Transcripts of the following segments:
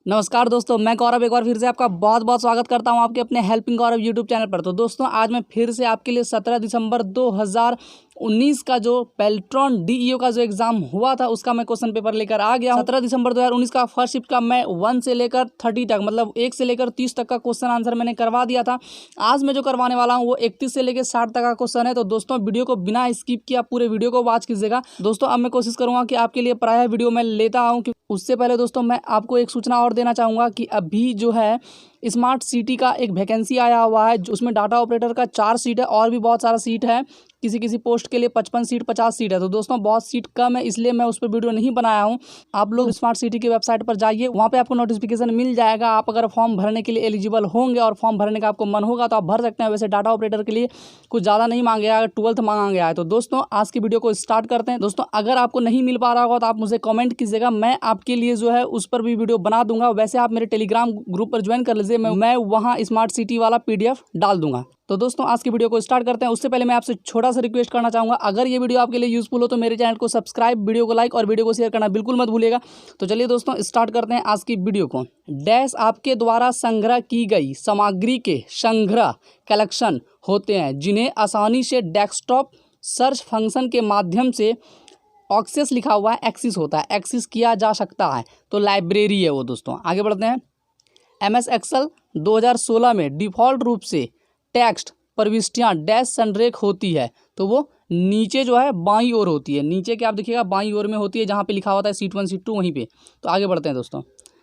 नमस्कार दोस्तों, मैं गौरव एक बार फिर से आपका बहुत बहुत स्वागत करता हूं आपके अपने हेल्पिंग गौरव यूट्यूब चैनल पर। तो दोस्तों आज मैं फिर से आपके लिए 17 दिसंबर 2019 का जो पेल्ट्रॉन डीईओ का जो एग्जाम हुआ था उसका मैं क्वेश्चन पेपर लेकर आ गया हूं। 17 दिसंबर 2019 का फर्स्ट शिफ्ट का मैं 1 से लेकर 30 तक मतलब 1 से लेकर 30 तक का क्वेश्चन आंसर मैंने करवा दिया था। आज मैं जो करवाने वाला हूँ वो 31 से लेकर 60 तक का क्वेश्चन है। तो दोस्तों वीडियो को बिना स्किप किए आप पूरे वीडियो को वॉच कीजिएगा। दोस्तों अब मैं कोशिश करूँगा कि आपके लिए प्रायः वीडियो मैं लेता आऊँ। उससे पहले दोस्तों मैं आपको एक सूचना और देना चाहूँगा कि अभी जो है स्मार्ट सिटी का एक वैकेंसी आया हुआ है, जो उसमें डाटा ऑपरेटर का 4 सीट है और भी बहुत सारा सीट है। किसी किसी पोस्ट के लिए 55 सीट 50 सीट है। तो दोस्तों बहुत सीट कम है, इसलिए मैं उस पर वीडियो नहीं बनाया हूँ। आप लोग स्मार्ट सिटी की वेबसाइट पर जाइए, वहाँ पे आपको नोटिफिकेशन मिल जाएगा। आप अगर फॉर्म भरने के लिए एलिजिबल होंगे और फॉर्म भरने का आपको मन होगा तो आप भर सकते हैं। वैसे डाटा ऑपरेटर के लिए कुछ ज़्यादा नहीं मांगे गया, 12th मांगा गया है। तो दोस्तों आज की वीडियो को स्टार्ट करते हैं। दोस्तों अगर आपको नहीं मिल पा रहा होगा तो आप मुझे कमेंट कीजिएगा, मैं आपके लिए जो है उस पर भी वीडियो बना दूंगा। वैसे आप मेरे टेलीग्राम ग्रुप पर ज्वाइन कर लीजिए, मैं वहाँ स्मार्ट सिटी वाला PDF डाल दूंगा। तो दोस्तों आज की वीडियो को स्टार्ट करते हैं। उससे पहले मैं आपसे छोटा सा रिक्वेस्ट करना चाहूँगा, अगर ये वीडियो आपके लिए यूजफुल हो तो मेरे चैनल को सब्सक्राइब, वीडियो को लाइक और वीडियो को शेयर करना बिल्कुल मत भूलिएगा। तो चलिए दोस्तों स्टार्ट करते हैं आज की वीडियो को। डैश आपके द्वारा संग्रह की गई सामग्री के संग्रह कलेक्शन होते हैं, जिन्हें आसानी से डेस्कटॉप सर्च फंक्शन के माध्यम से एक्सेस लिखा हुआ है एक्सेस होता है, एक्सेस किया जा सकता है। तो लाइब्रेरी है वो। दोस्तों आगे बढ़ते हैं। MS एक्सेल 2016 में डिफ़ॉल्ट रूप से टेक्स्ट प्रविष्टियाँ डैश संरेख होती है, तो वो नीचे जो है बाईं ओर होती है। नीचे क्या आप देखिएगा बाईं ओर में होती है, जहाँ पे लिखा होता है सीट 1 सीट 2 वहीं पे। तो आगे बढ़ते हैं दोस्तों।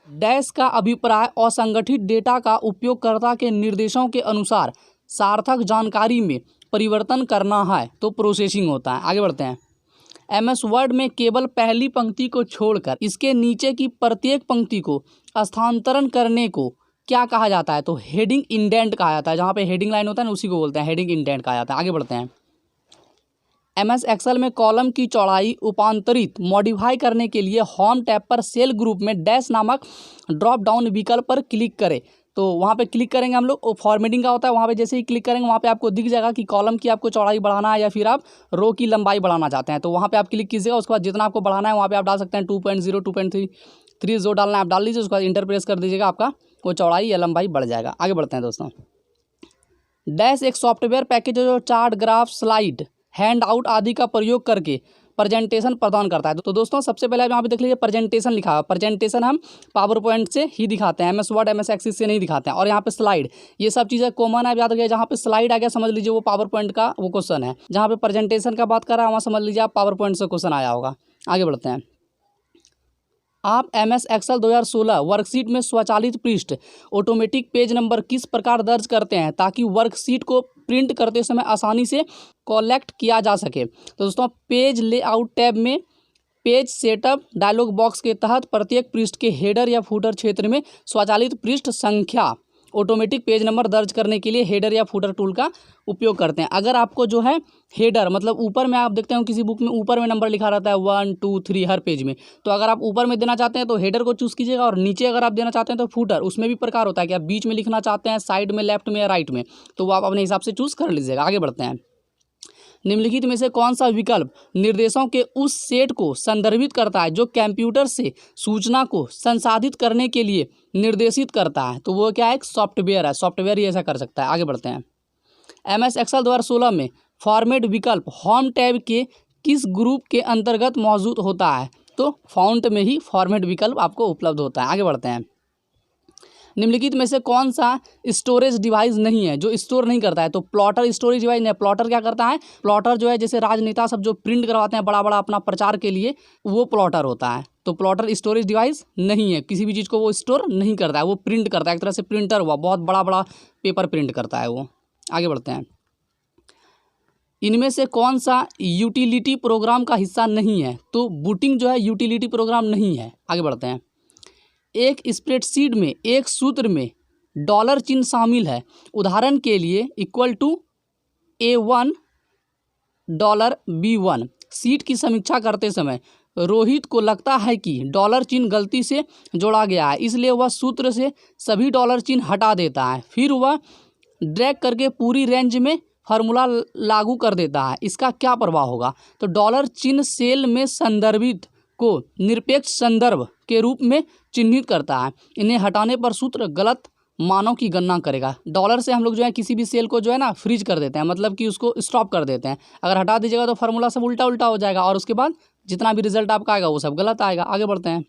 डैश का अभिप्राय असंगठित डेटा का उपयोगकर्ता के निर्देशों के अनुसार सार्थक जानकारी में परिवर्तन करना है, तो प्रोसेसिंग होता है। आगे बढ़ते हैं। MS वर्ड में केवल पहली पंक्ति को छोड़कर इसके नीचे की प्रत्येक पंक्ति को स्थानांतरण करने को क्या कहा जाता है? तो हेडिंग इंडेंट कहा जाता है। जहाँ पे हेडिंग लाइन होता है ना उसी को बोलते हैं हेडिंग इंडेंट कहा जाता है। आगे बढ़ते हैं। MS एक्सेल में कॉलम की चौड़ाई उपांतरित मॉडिफाई करने के लिए होम टैब पर सेल ग्रुप में डैश नामक ड्रॉप डाउन विकल्प पर क्लिक करें। तो वहाँ पे क्लिक करेंगे हम लोग, फॉर्मेटिंग का होता है। वहाँ पे जैसे ही क्लिक करेंगे वहाँ पे आपको दिख जाएगा कि कॉलम की आपको चौड़ाई बढ़ाना है या फिर आप रो की लंबाई बढ़ाना चाहते हैं। तो वहाँ पे आप क्लिक कीजिएगा, उसके बाद जितना आपको बढ़ाना है वहाँ पे आप डाल सकते हैं 2.0 2.3 जो डालना है आप डाल लीजिए। उसके बाद इंटर प्रेस कर दीजिएगा, आपका वो चौड़ाई या लंबाई बढ़ जाएगा। आगे बढ़ते हैं दोस्तों। डैश एक सॉफ्टवेयर पैकेज है जो chart, graph, slide, hand out आदि का प्रयोग करके प्रेजेंटेशन प्रदान करता है। तो दोस्तों सबसे पहले आप यहाँ पे देख लीजिए प्रेजेंटेशन लिखा है। प्रेजेंटेशन हम पावर पॉइंट से ही दिखाते हैं, MS वर्ड MS एक्सेस से नहीं दिखाते हैं। और यहाँ पे स्लाइड, ये सब चीज़ें कॉमन है, याद रखिए। जहाँ पे स्लाइड आ गया समझ लीजिए वो पावर पॉइंट का वो क्वेश्चन है। जहाँ पे प्रेजेंटेशन का बात कर रहा है वहाँ समझ लीजिए आप पावर पॉइंट से क्वेश्चन आया होगा। आगे बढ़ते हैं। आप MS एक्सेल 2016 वर्कशीट में स्वचालित पृष्ठ ऑटोमेटिक पेज नंबर किस प्रकार दर्ज करते हैं ताकि वर्कशीट को प्रिंट करते समय आसानी से कलेक्ट किया जा सके? तो दोस्तों पेज लेआउट टैब में पेज सेटअप डायलॉग बॉक्स के तहत प्रत्येक पृष्ठ के हेडर या फुटर क्षेत्र में स्वचालित पृष्ठ संख्या ऑटोमेटिक पेज नंबर दर्ज करने के लिए हेडर या फुटर टूल का उपयोग करते हैं। अगर आपको जो है हेडर मतलब ऊपर में आप देखते हो किसी बुक में ऊपर में नंबर लिखा रहता है 1 2 3 हर पेज में, तो अगर आप ऊपर में देना चाहते हैं तो हेडर को चूज़ कीजिएगा। और नीचे अगर आप देना चाहते हैं तो फुटर, उसमें भी प्रकार होता है कि आप बीच में लिखना चाहते हैं, साइड में, लेफ्ट में या राइट में, तो वो आप अपने हिसाब से चूज़ कर लीजिएगा। आगे बढ़ते हैं। निम्नलिखित में से कौन सा विकल्प निर्देशों के उस सेट को संदर्भित करता है जो कंप्यूटर से सूचना को संसाधित करने के लिए निर्देशित करता है? तो वो क्या है? एक सॉफ्टवेयर है। सॉफ्टवेयर ही ऐसा कर सकता है। आगे बढ़ते हैं। MS एक्सेल 2016 में फॉर्मेट विकल्प होम टैब के किस ग्रुप के अंतर्गत मौजूद होता है? तो फॉन्ट में ही फॉर्मेट विकल्प आपको उपलब्ध होता है। आगे बढ़ते हैं। निम्नलिखित में से कौन सा स्टोरेज डिवाइस नहीं है जो स्टोर नहीं करता है? तो प्लॉटर स्टोरेज डिवाइस नहीं। प्लॉटर क्या करता है? प्लॉटर जो है जैसे राजनेता सब जो प्रिंट करवाते हैं बड़ा बड़ा अपना प्रचार के लिए, वो प्लॉटर होता है। तो प्लॉटर स्टोरेज डिवाइस नहीं है, किसी भी चीज़ को वो स्टोर नहीं करता है, वो प्रिंट करता है। एक तरह से प्रिंटर हुआ, बहुत बड़ा बड़ा पेपर प्रिंट करता है वो। आगे बढ़ते हैं। इनमें से कौन सा यूटिलिटी प्रोग्राम का हिस्सा नहीं है? तो बूटिंग जो है यूटिलिटी प्रोग्राम नहीं है। आगे बढ़ते हैं। एक स्प्रेडशीट में एक सूत्र में डॉलर चिन्ह शामिल है, उदाहरण के लिए A1 $B1। सीट की समीक्षा करते समय रोहित को लगता है कि डॉलर चिन्ह गलती से जोड़ा गया है, इसलिए वह सूत्र से सभी डॉलर चिन्ह हटा देता है। फिर वह ड्रैग करके पूरी रेंज में फार्मूला लागू कर देता है। इसका क्या प्रभाव होगा? तो डॉलर चिन्ह सेल में संदर्भित को निरपेक्ष संदर्भ के रूप में चिन्हित करता है। इन्हें हटाने पर सूत्र गलत मानों की गणना करेगा। डॉलर से हम लोग जो है किसी भी सेल को जो है ना फ्रीज कर देते हैं, मतलब कि उसको स्टॉप कर देते हैं। अगर हटा दीजिएगा तो फार्मूला सब उल्टा उल्टा हो जाएगा और उसके बाद जितना भी रिजल्ट आपका आएगा वो सब गलत आएगा। आगे बढ़ते हैं।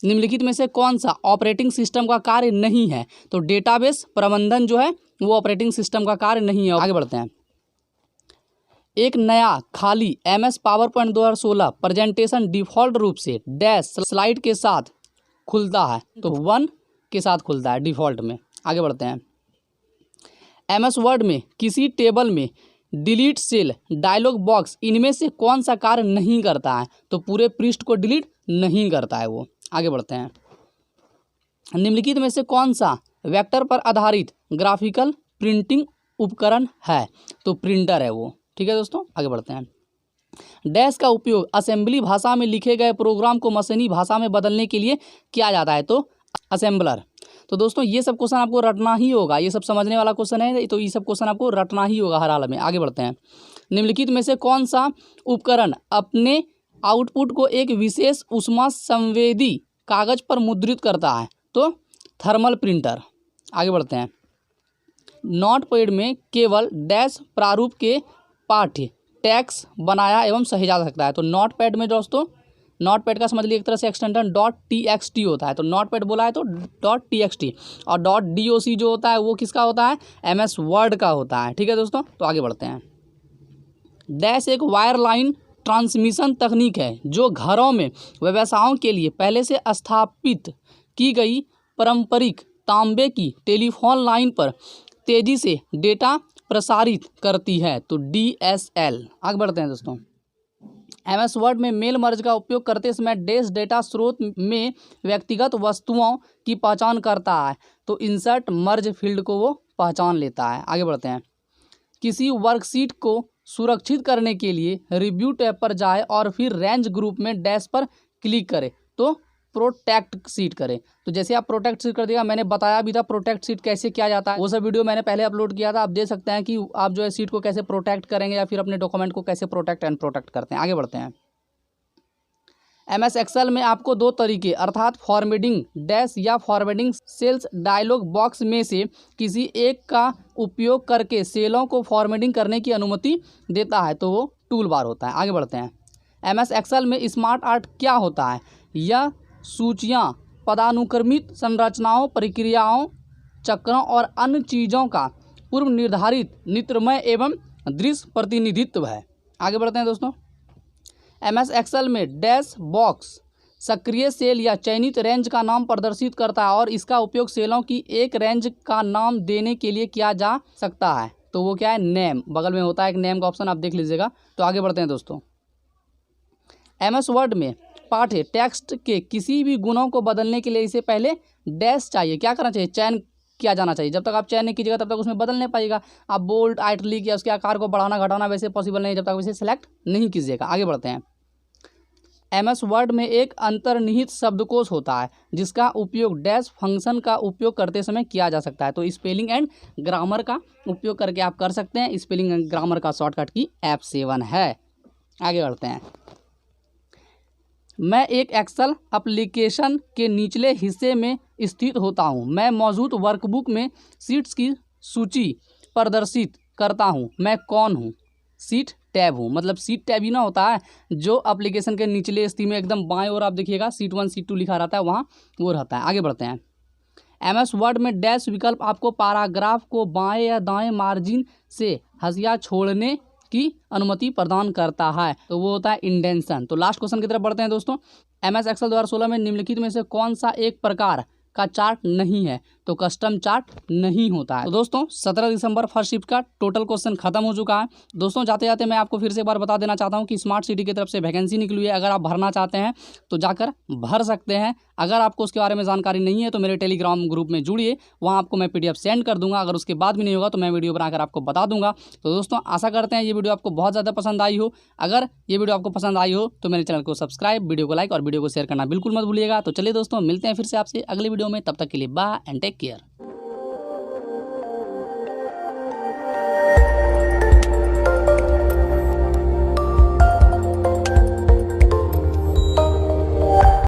निम्नलिखित में से कौन सा ऑपरेटिंग सिस्टम का कार्य नहीं है? तो डेटाबेस प्रबंधन जो है वो ऑपरेटिंग सिस्टम का कार्य नहीं है। आगे बढ़ते हैं। एक नया खाली MS पावरपॉइंट 2016 प्रेजेंटेशन डिफ़ॉल्ट रूप से डैश स्लाइड के साथ खुलता है, तो 1 के साथ खुलता है डिफ़ॉल्ट में। आगे बढ़ते हैं। MS वर्ड में किसी टेबल में डिलीट सेल, डायलॉग बॉक्स, इनमें से कौन सा कार्य नहीं करता है? तो पूरे पृष्ठ को डिलीट नहीं करता है वो। आगे बढ़ते हैं। निम्नलिखित में से कौन सा वेक्टर पर आधारित ग्राफिकल प्रिंटिंग उपकरण है? तो प्रिंटर है वो। ठीक है दोस्तों, आगे बढ़ते हैं। डैश का उपयोग असेंबली भाषा में लिखे गए प्रोग्राम को मशीनी भाषा में बदलने के लिए किया जाता है, तो असेंबलर। तो दोस्तों ये सब क्वेश्चन आपको रटना ही होगा, ये सब समझने वाला क्वेश्चन है, तो ये सब क्वेश्चन आपको रटना ही होगा हर हाल में। आगे बढ़ते हैं। निम्नलिखित में से कौन सा उपकरण अपने आउटपुट को एक विशेष ऊष्मा संवेदी कागज पर मुद्रित करता है? तो थर्मल प्रिंटर। आगे बढ़ते हैं। नोटपैड में केवल डैश प्रारूप के पाठ्य टेक्स्ट बनाया एवं सहेजा जा सकता है। तो नोटपैड में दोस्तों, नोटपैड का समझ लीजिए एक तरह से एक्सटेंशन .txt होता है। तो नोटपैड बोला है तो .txt, और .doc जो होता है वो किसका होता है? MS वर्ड का होता है। ठीक है दोस्तों, तो आगे बढ़ते हैं। डैश एक वायरलाइन ट्रांसमिशन तकनीक है जो घरों में व्यवसायों के लिए पहले से स्थापित की गई पारंपरिक तांबे की टेलीफोन लाइन पर तेजी से डेटा प्रसारित करती है, तो DSL। आगे बढ़ते हैं दोस्तों। MS वर्ड में मेल मर्ज का उपयोग करते समय डैश डेटा स्रोत में व्यक्तिगत वस्तुओं की पहचान करता है, तो इंसर्ट मर्ज फील्ड को वो पहचान लेता है। आगे बढ़ते हैं। किसी वर्कशीट को सुरक्षित करने के लिए रिव्यू टैब पर जाए और फिर रेंज ग्रुप में डैश पर क्लिक करें, तो प्रोटेक्ट सीट करें। तो जैसे आप प्रोटेक्ट सीट कर देगा, मैंने बताया भी था प्रोटेक्ट सीट कैसे किया जाता है, वो सब वीडियो मैंने पहले अपलोड किया था। आप देख सकते हैं कि आप जो है सीट को कैसे प्रोटेक्ट करेंगे या फिर अपने डॉक्यूमेंट को कैसे प्रोटेक्ट एंड प्रोटेक्ट करते हैं। आगे बढ़ते हैं। MS एक्सेल में आपको 2 तरीके अर्थात फॉर्मेटिंग डैश या फॉर्मेटिंग सेल्स डायलॉग बॉक्स में से किसी एक का उपयोग करके सेलों को फॉर्मेटिंग करने की अनुमति देता है, तो वो टूल बार होता है। आगे बढ़ते हैं। MS एक्सेल में स्मार्ट आर्ट क्या होता है? यह सूचियाँ, पदानुक्रमित संरचनाओं, प्रक्रियाओं, चक्रों और अन्य चीज़ों का पूर्व निर्धारित नित्रमय एवं दृश्य प्रतिनिधित्व है। आगे बढ़ते हैं दोस्तों। MS एक्सेल में डैश बॉक्स सक्रिय सेल या चयनित रेंज का नाम प्रदर्शित करता है और इसका उपयोग सेलों की एक रेंज का नाम देने के लिए किया जा सकता है, तो वो क्या है? नेम। बगल में होता है एक नेम का ऑप्शन, आप देख लीजिएगा। तो आगे बढ़ते हैं दोस्तों। MS वर्ड में पाठ्य टेक्स्ट के किसी भी गुणों को बदलने के लिए इसे पहले डैश चाहिए। क्या करना चाहिए? चयन किया जाना चाहिए। जब तक आप चयन नहीं कीजिएगा तब तक उसमें बदल नहीं पाएगा। आप बोल्ड, आइटलिक या उसके आकार को बढ़ाना घटाना वैसे पॉसिबल नहीं जब तक उसे सेलेक्ट नहीं कीजिएगा। आगे बढ़ते हैं। MS वर्ड में एक अंतर्निहित शब्दकोश होता है जिसका उपयोग डैश फंक्शन का उपयोग करते समय किया जा सकता है, तो स्पेलिंग एंड ग्रामर का उपयोग करके आप कर सकते हैं। स्पेलिंग एंड ग्रामर का शॉर्टकट की F7 है। आगे बढ़ते हैं। मैं एक एक्सेल एप्लीकेशन के निचले हिस्से में स्थित होता हूँ। मैं मौजूद वर्कबुक में सीट्स की सूची प्रदर्शित करता हूँ। मैं कौन हूँ? सीट टैब हूँ। मतलब सीट टैब ही ना होता है जो एप्लीकेशन के निचले स्थिति में एकदम बाएं ओर आप देखिएगा सीट 1 सीट 2 लिखा रहता है, वहाँ वो रहता है। आगे बढ़ते हैं। MS वर्ड में डैश विकल्प आपको पैराग्राफ को बाएं या दाएं मार्जिन से हशिया छोड़ने की अनुमति प्रदान करता है, तो वो होता है इंडेंशन। तो लास्ट क्वेश्चन की तरफ बढ़ते हैं दोस्तों। MS एक्सेल 2016 में निम्नलिखित में से कौन सा एक प्रकार का चार्ट नहीं है? तो कस्टम चार्ट नहीं होता है। तो दोस्तों 17 दिसंबर फर्स्ट शिफ्ट का टोटल क्वेश्चन खत्म हो चुका है। दोस्तों जाते जाते मैं आपको फिर से एक बार बता देना चाहता हूं कि स्मार्ट सिटी की तरफ से वैकेंसी निकली है। अगर आप भरना चाहते हैं तो जाकर भर सकते हैं। अगर आपको उसके बारे में जानकारी नहीं है तो मेरे टेलीग्राम ग्रुप में जुड़िए, वहाँ आपको मैं PDF सेंड कर दूंगा। अगर उसके बाद भी नहीं होगा तो मैं वीडियो बनाकर आपको बता दूंगा। तो दोस्तों आशा करते हैं ये वीडियो आपको बहुत ज़्यादा पसंद आई हो। अगर ये वीडियो आपको पसंद आई हो तो मेरे चैनल को सब्सक्राइब, वीडियो को लाइक और वीडियो को शेयर करना बिल्कुल मत भूलिएगा। तो चलिए दोस्तों मिलते हैं फिर से आपसे अगले वीडियो में, तब तक के लिए बाय एंड टेक केयर।